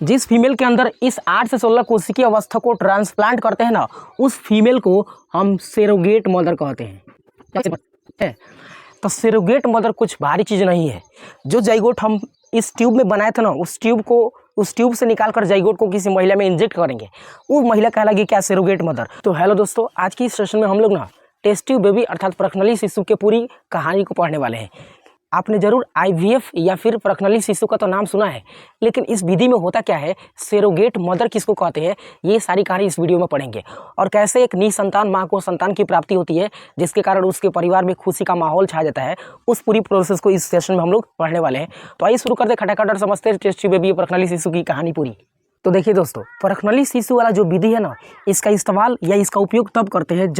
जिस फीमेल के अंदर इस 8 से 16 कोशिकीय अवस्था को ट्रांसप्लांट करते हैं ना, उस फीमेल को हम सरोगेट मदर कहते हैं। तो सरोगेट मदर कुछ भारी चीज़ नहीं है। जो जाइगोट हम इस ट्यूब में बनाए थे ना, उस ट्यूब से निकालकर जाइगोट को किसी महिला में इंजेक्ट करेंगे, वो महिला कहलाएगी क्या? Surrogate mother. तो हेलो दोस्तों, आज की इस सेशन में हम लोग ना टेस्ट ट्यूब बेबी अर्थात प्रखनली शिशु के पूरी कहानी को पढ़ने वाले हैं। आपने जरूर आईवीएफ या फिर प्रखनली शिशु का तो नाम सुना है, लेकिन इस विधि में होता क्या है, सरोगेट मदर किसको कहते हैं, ये सारी कहानी इस वीडियो में पढ़ेंगे। और कैसे एक निसंतान माँ को संतान की प्राप्ति होती है, जिसके कारण उसके परिवार में खुशी का माहौल छा जाता है, उस पूरी प्रोसेस को इस सेशन में हम लोग पढ़ने वाले हैं। तो आइए शुरू करते खटाखट और समझते हैं टेस्ट ट्यूब बेबी प्रखनली शिशु की कहानी पूरी। तो देखिए दोस्तों, प्रखनली शिशु वाला जो विधि है ना, इसका इस्तेमाल या इसका उपयोग तब करते हैं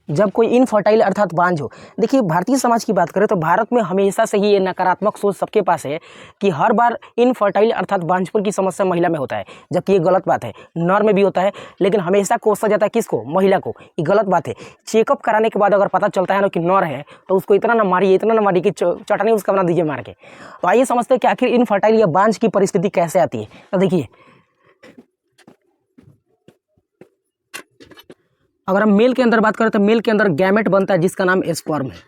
जब कोई इनफर्टाइल अर्थात बांझ हो। देखिए, भारतीय समाज की बात करें तो भारत में हमेशा से ही ये नकारात्मक सोच सबके पास है कि हर बार इनफर्टाइल अर्थात बांझपन की समस्या महिला में होता है, जबकि ये गलत बात है। नर में भी होता है, लेकिन हमेशा कोसा जाता है किसको? महिला को। ये गलत बात है। चेकअप कराने के बाद अगर पता चलता है ना कि नर है, तो उसको इतना ना मारिए कि चटनी उसका बना दीजिए मार के। तो आइए समझते हैं कि आखिर इनफर्टाइल या बांझ की परिस्थिति कैसे आती है। तो देखिए, अगर हम मेल के अंदर बात करें तो मेल के अंदर गैमेट बनता है जिसका नाम स्पर्म है।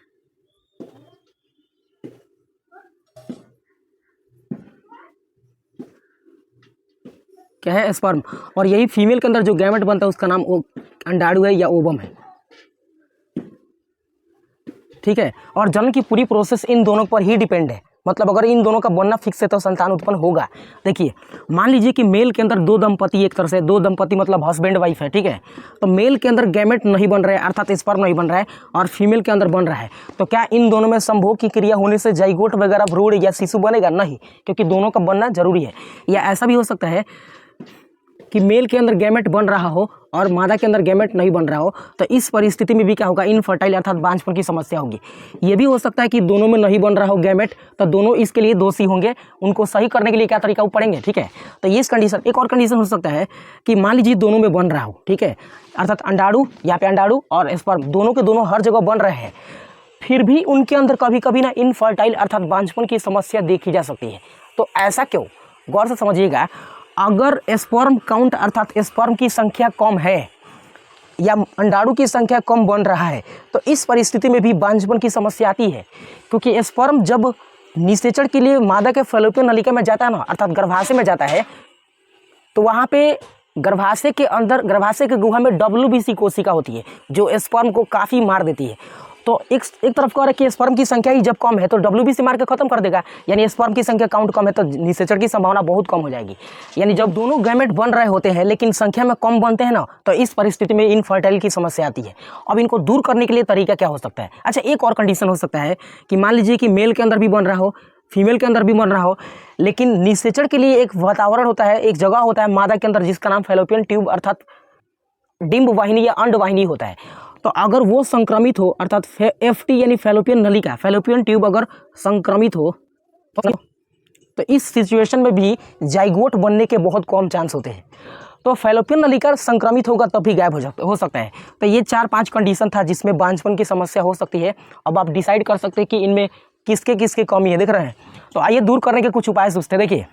क्या है? स्पर्म। और यही फीमेल के अंदर जो गैमेट बनता है उसका नाम अंडाणु है या ओवम है। ठीक है। और जन्म की पूरी प्रोसेस इन दोनों पर ही डिपेंड है। मतलब अगर इन दोनों का बनना फिक्स है तो संतान उत्पन्न होगा। देखिए, मान लीजिए कि मेल के अंदर दो दंपति, एक तरह से दो दंपति मतलब हस्बैंड वाइफ है। ठीक है। तो मेल के अंदर गैमेट नहीं बन रहा है अर्थात स्पर्म नहीं बन रहा है, और फीमेल के अंदर बन रहा है, तो क्या इन दोनों में संभोग की क्रिया होने से जाइगोट वगैरह भ्रूण या शिशु बनेगा? नहीं, क्योंकि दोनों का बनना जरूरी है। या ऐसा भी हो सकता है कि मेल के अंदर गैमेट बन रहा हो और मादा के अंदर गैमेट नहीं बन रहा हो, तो इस परिस्थिति में भी क्या होगा? इनफर्टाइल अर्थात बांझपन की समस्या होगी। ये भी हो सकता है कि दोनों में नहीं बन रहा हो गैमेट, तो दोनों इसके लिए दोषी होंगे। उनको सही करने के लिए क्या तरीका वो पढ़ेंगे। ठीक है। तो ये कंडीशन, एक और कंडीशन हो सकता है कि मान लीजिए दोनों में बन रहा हो। ठीक है। अर्थात अंडाणु, यहाँ पे अंडाणु और स्पर्म दोनों के दोनों हर जगह बन रहे हैं, फिर भी उनके अंदर कभी कभी ना इनफर्टाइल अर्थात बांझपन की समस्या देखी जा सकती है। तो ऐसा क्यों? गौर से समझिएगा। अगर स्पर्म काउंट अर्थात स्पर्म की संख्या कम है या अंडाणु की संख्या कम बन रहा है, तो इस परिस्थिति में भी बांझपन की समस्या आती है। क्योंकि स्पर्म जब निषेचन के लिए मादा के फैलोपियन नलिका में जाता है ना, अर्थात गर्भाशय में जाता है, तो वहाँ पे गर्भाशय के अंदर, गर्भाशय के गुहा में WBC कोशिका होती है जो स्पर्म को काफ़ी मार देती है। तो एक तरफ कह रहे कि स्पर्म की संख्या ही जब कम है तो WBC मार के खत्म कर देगा, यानी स्पर्म की संख्या काउंट कम है तो निषेचन की संभावना बहुत कम हो जाएगी। यानी जब दोनों गैमेट बन रहे होते हैं लेकिन संख्या में कम बनते हैं ना, तो इस परिस्थिति में इनफर्टाइल की समस्या आती है। अब इनको दूर करने के लिए तरीका क्या हो सकता है? अच्छा, एक और कंडीशन हो सकता है कि मान लीजिए कि मेल के अंदर भी बन रहा हो, फीमेल के अंदर भी बन रहा हो, लेकिन निषेचन के लिए एक वातावरण होता है, एक जगह होता है मादा के अंदर जिसका नाम फैलोपियन ट्यूब अर्थात डिंब वाहिनी या अंड वाहिनी होता है। तो अगर वो संक्रमित हो अर्थात FT यानी फैलोपियन नलिका, फैलोपियन ट्यूब अगर संक्रमित हो तो इस सिचुएशन में भी जाइगोट बनने के बहुत कम चांस होते हैं। तो फैलोपियन नलिका संक्रमित होगा तब भी गायब हो सकता है। तो ये 4-5 कंडीशन था जिसमें बांझपन की समस्या हो सकती है। अब आप डिसाइड कर सकते हैं कि इनमें किसके किसके कमी है। देख रहे हैं। तो आइए दूर करने के कुछ उपाय सोचते हैं। देखिए,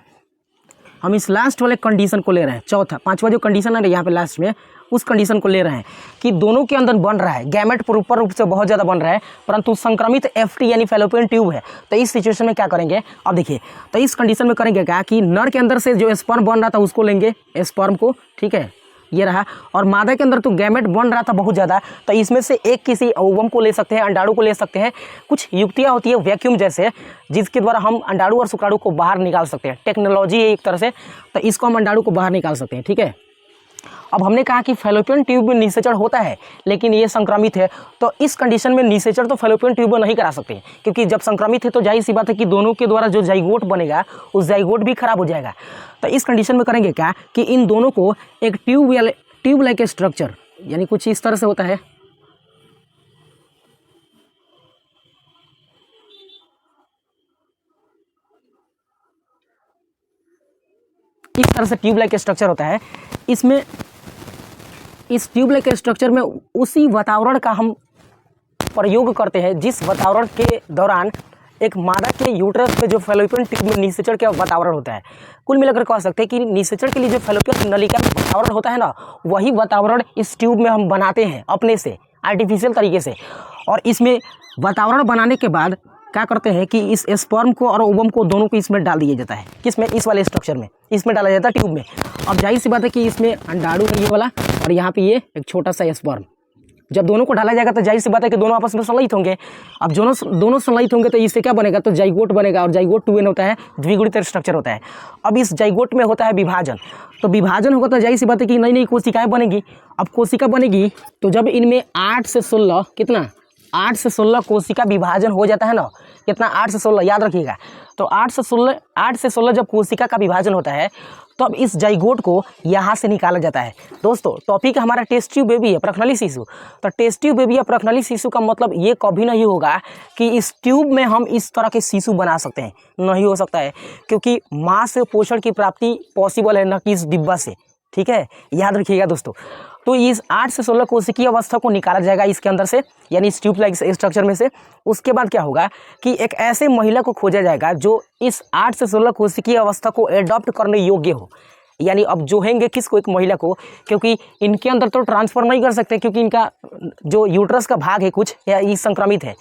हम इस लास्ट वाले कंडीशन को ले रहे हैं, चौथा, पांचवा जो कंडीशन है ना यहाँ पे लास्ट में, उस कंडीशन को ले रहे हैं कि दोनों के अंदर बन रहा है गैमेट, प्रॉपर रूप से बहुत ज़्यादा बन रहा है, परंतु संक्रमित FT यानी फैलोपियन ट्यूब है। तो इस सिचुएशन में क्या करेंगे? अब देखिए, तो इस कंडीशन में करेंगे क्या कि नर के अंदर से जो स्पर्म बन रहा था उसको लेंगे, स्पर्म को। ठीक है, ये रहा। और मादा के अंदर तो गैमेट बन रहा था बहुत ज़्यादा, तो इसमें से एक किसी ओवम को ले सकते हैं, अंडाणु को ले सकते हैं। कुछ युक्तियाँ होती है वैक्यूम जैसे, जिसके द्वारा हम अंडाणु और शुक्राणु को बाहर निकाल सकते हैं। टेक्नोलॉजी है एक तरह से, तो इसको हम अंडाणु को बाहर निकाल सकते हैं। ठीक है। अब हमने कहा कि फैलोपियन ट्यूब में निषेचन होता है लेकिन ये संक्रमित है, तो इस कंडीशन में निषेचन तो फैलोपियन ट्यूब में नहीं करा सकते, क्योंकि जब संक्रमित है तो जाहिर सी बात है कि दोनों के द्वारा जो जाइगोट बनेगा उस जाइगोट भी खराब हो जाएगा। तो इस कंडीशन में करेंगे क्या कि इन दोनों को एक ट्यूब लाइक स्ट्रक्चर, यानी कुछ इस तरह से होता है, इस तरह से ट्यूब लाइक स्ट्रक्चर होता है। इसमें इस ट्यूब लाइक स्ट्रक्चर में उसी वातावरण का हम प्रयोग करते हैं जिस वातावरण के दौरान एक मादा के यूट्रस पे जो फैलोपियन ट्यूब में निषेचन का वातावरण होता है। कुल मिलाकर कह सकते हैं कि निषेचन के लिए जो फैलोपियन नलिका में वातावरण होता है ना, वही वातावरण इस ट्यूब में हम बनाते हैं अपने से आर्टिफिशियल तरीके से। और इसमें वातावरण बनाने के बाद क्या करते हैं कि इस स्पर्म को और ओवम को दोनों को इसमें डाल दिया जाता है। किसमें? इस वाले स्ट्रक्चर में, इसमें डाला जाता है ट्यूब में। अब जाहिर सी बात है कि इसमें अंडाणु है ये वाला, और यहाँ पे ये एक छोटा सा स्पर्म। जब दोनों को डाला जाएगा तो जाहिर सी बात है कि दोनों आपस में संलयित होंगे। अब दोनों संलयित होंगे तो इससे क्या बनेगा? तो जाइगोट बनेगा, और जाइगोट 2n होता है, द्विगुणित स्ट्रक्चर होता है। अब इस जाइगोट में होता है विभाजन, तो विभाजन होगा तो जाहिर सी बात है कि नई नई कोशिकाएं बनेगी। अब कोशिका बनेगी तो जब इनमें 8 से 16 कितना 8 से 16 कोशिका विभाजन हो जाता है ना, कितना 8 से 16 याद रखिएगा। तो 8 से 16 जब कोशिका का विभाजन होता है तब इस जाइगोट को यहाँ से निकाला जाता है। दोस्तों टॉपिक हमारा टेस्ट ट्यूब बेबी है, प्रखनली शिशु। तो टेस्ट ट्यूब बेबी या प्रखनली शिशु का मतलब ये कभी नहीं होगा कि इस ट्यूब में हम इस तरह के शिशु बना सकते हैं, नहीं हो सकता है, क्योंकि माँ से पोषण की प्राप्ति पॉसिबल है, न कि इस डिब्बा से। ठीक है, याद रखिएगा दोस्तों। तो इस 8 से 16 कोशिकीय अवस्था को निकाला जाएगा इसके अंदर से, यानी इस ट्यूब लाइक स्ट्रक्चर में से। उसके बाद क्या होगा कि एक ऐसे महिला को खोजा जाएगा जो इस 8 से 16 कोशिकीय अवस्था को एडॉप्ट करने योग्य हो। यानी अब जोहेंगे किसको? एक महिला को, क्योंकि इनके अंदर तो ट्रांसफर नहीं कर सकते, क्योंकि इनका जो यूट्रस का भाग है कुछ या ये संक्रमित है।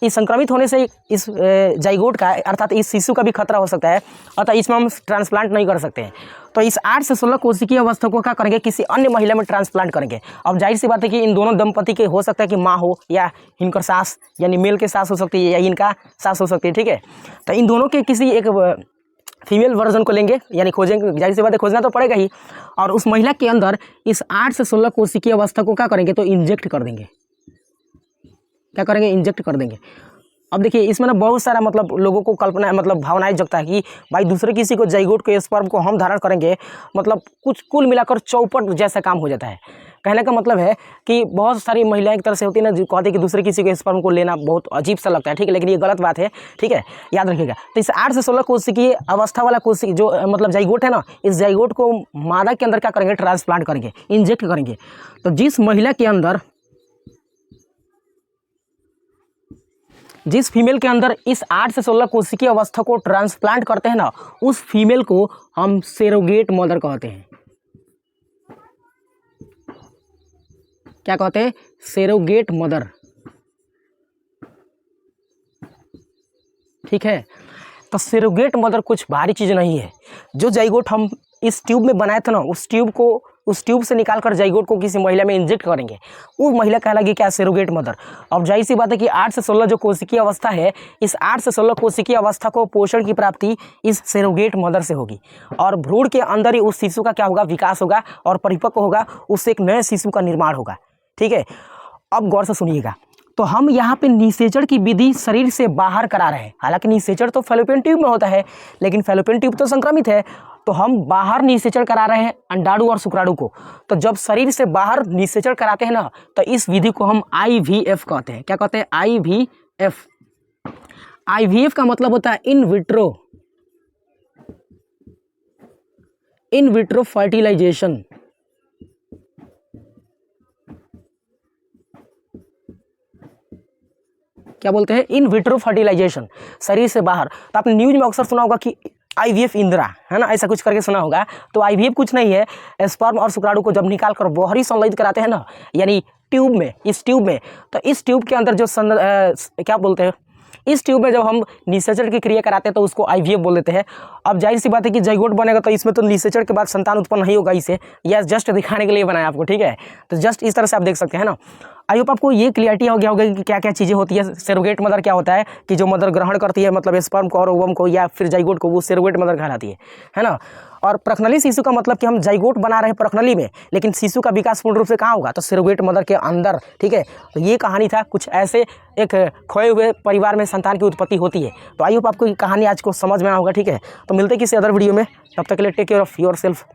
इस संक्रमित होने से इस जाइगोट का अर्थात इस शिशु का भी खतरा हो सकता है, अतः इसमें हम ट्रांसप्लांट नहीं कर सकते हैं। तो इस 8 से 16 कोशिकीय अवस्था को क्या करेंगे? किसी अन्य महिला में ट्रांसप्लांट करेंगे। अब जाहिर सी बात है कि इन दोनों दंपति के हो सकता है कि माँ हो या इनकर सास, यानी मेल के सास हो सकती है या इनका सास हो सकती है। ठीक है, तो इन दोनों के किसी एक फीमेल वर्जन को लेंगे, यानी खोजेंगे, जाहिर सी बात है खोजना तो पड़ेगा ही। और उस महिला के अंदर इस 8 से 16 कोशिकीय अवस्था को क्या करेंगे? तो इंजेक्ट कर देंगे। क्या करेंगे? इंजेक्ट कर देंगे। अब देखिए इसमें ना बहुत सारा मतलब लोगों को कल्पना मतलब भावनाएं जगता है कि भाई दूसरे किसी को जाइगोट के स्पर्म को हम धारण करेंगे, मतलब कुछ कुल मिलाकर चौपट जैसा काम हो जाता है। कहने का मतलब है कि बहुत सारी महिलाएं एक तरह से होती है ना, जो कहते हैं कि दूसरे किसी के स्पर्म को लेना बहुत अजीब सा लगता है। ठीक है, लेकिन ये गलत बात है। ठीक है, याद रखिएगा। तो इस 8 से 16 कोशिकीय अवस्था वाला कोशिकी जो मतलब जाइगोट है ना, इस जाइगोट को मादा के अंदर क्या करेंगे? ट्रांसप्लांट करेंगे, इंजेक्ट करेंगे। तो जिस महिला के अंदर, जिस फीमेल के अंदर इस 8 से 16 कोशिकीय अवस्था को ट्रांसप्लांट करते हैं ना, उस फीमेल को हम सेरोगेट मदर कहते हैं। क्या कहते हैं? Surrogate mother. ठीक है, तो सेरोगेट मदर कुछ भारी चीज़ नहीं है। जो जाइगोट हम इस ट्यूब में बनाए थे ना, उस ट्यूब से निकालकर जाइगोट को किसी महिला में इंजेक्ट करेंगे, वो महिला कहलाएगी क्या? Surrogate mother. अब जाहिर सी बात है कि 8 से 16 जो कोशिकीय अवस्था है, इस 8 से 16 कोशिकीय अवस्था को पोषण की प्राप्ति इस सेरोगेट मदर से होगी, और भ्रूण के अंदर ही उस शिशु का क्या होगा? विकास होगा और परिपक्व होगा, उससे एक नए शिशु का निर्माण होगा। ठीक है, अब गौर से सुनिएगा। तो हम यहाँ पे निषेचन की विधि शरीर से बाहर करा रहे हैं। हालांकि निषेचन तो फैलोपियन ट्यूब में होता है, लेकिन फैलोपियन ट्यूब तो संक्रमित है, तो हम बाहर निषेचन करा रहे हैं अंडाणु और शुक्राणु को। तो जब शरीर से बाहर निषेचन कराते हैं ना, तो इस विधि को हम IVF कहते हैं। क्या कहते हैं? IVF। IVF का मतलब होता है इन विट्रो फर्टिलाइजेशन। क्या बोलते हैं? इन विट्रो फर्टिलाइजेशन, शरीर से बाहर। तो आपने न्यूज में अक्सर सुना होगा कि IVF इंदिरा, है ना, ऐसा कुछ करके सुना होगा। तो IVF कुछ नहीं है, स्पर्म और शुक्राणु को जब निकाल कर बाहरी संलयित कराते हैं ना, यानी ट्यूब में, इस ट्यूब में, तो इस ट्यूब के अंदर जो क्या बोलते हैं, इस ट्यूब में जब हम निषेचन की क्रिया कराते हैं तो उसको IVF बोल देते हैं। अब जाहिर सी बात है कि जाइगोट बनेगा तो इसमें तो निषेचन के बाद संतान उत्पन्न नहीं होगा इसे, या जस्ट दिखाने के लिए बनाया आपको। ठीक है, तो जस्ट इस तरह से आप देख सकते हैं ना। आई होप आपको ये क्लियरिटी हो गया होगा कि क्या क्या चीज़ें होती है। सेरोगेट मदर क्या होता है कि जो मदर ग्रहण करती है मतलब स्पर्म को और ओवम को या फिर जाइगोट को, वो सेरोगेट मदर कहलाती है ना। और प्रखनली शिशु का मतलब कि हम जाइगोट बना रहे हैं प्रखनली में, लेकिन शिशु का विकास पूर्ण रूप से कहाँ होगा? तो सेरोगेट मदर के अंदर। ठीक है, तो ये कहानी था, कुछ ऐसे एक खोए हुए परिवार में संतान की उत्पत्ति होती है। तो आई होप आपको ये कहानी आज को समझ में आया होगा। ठीक है, तो मिलते किसी अदर वीडियो में, तब तक के लिए take care of your self.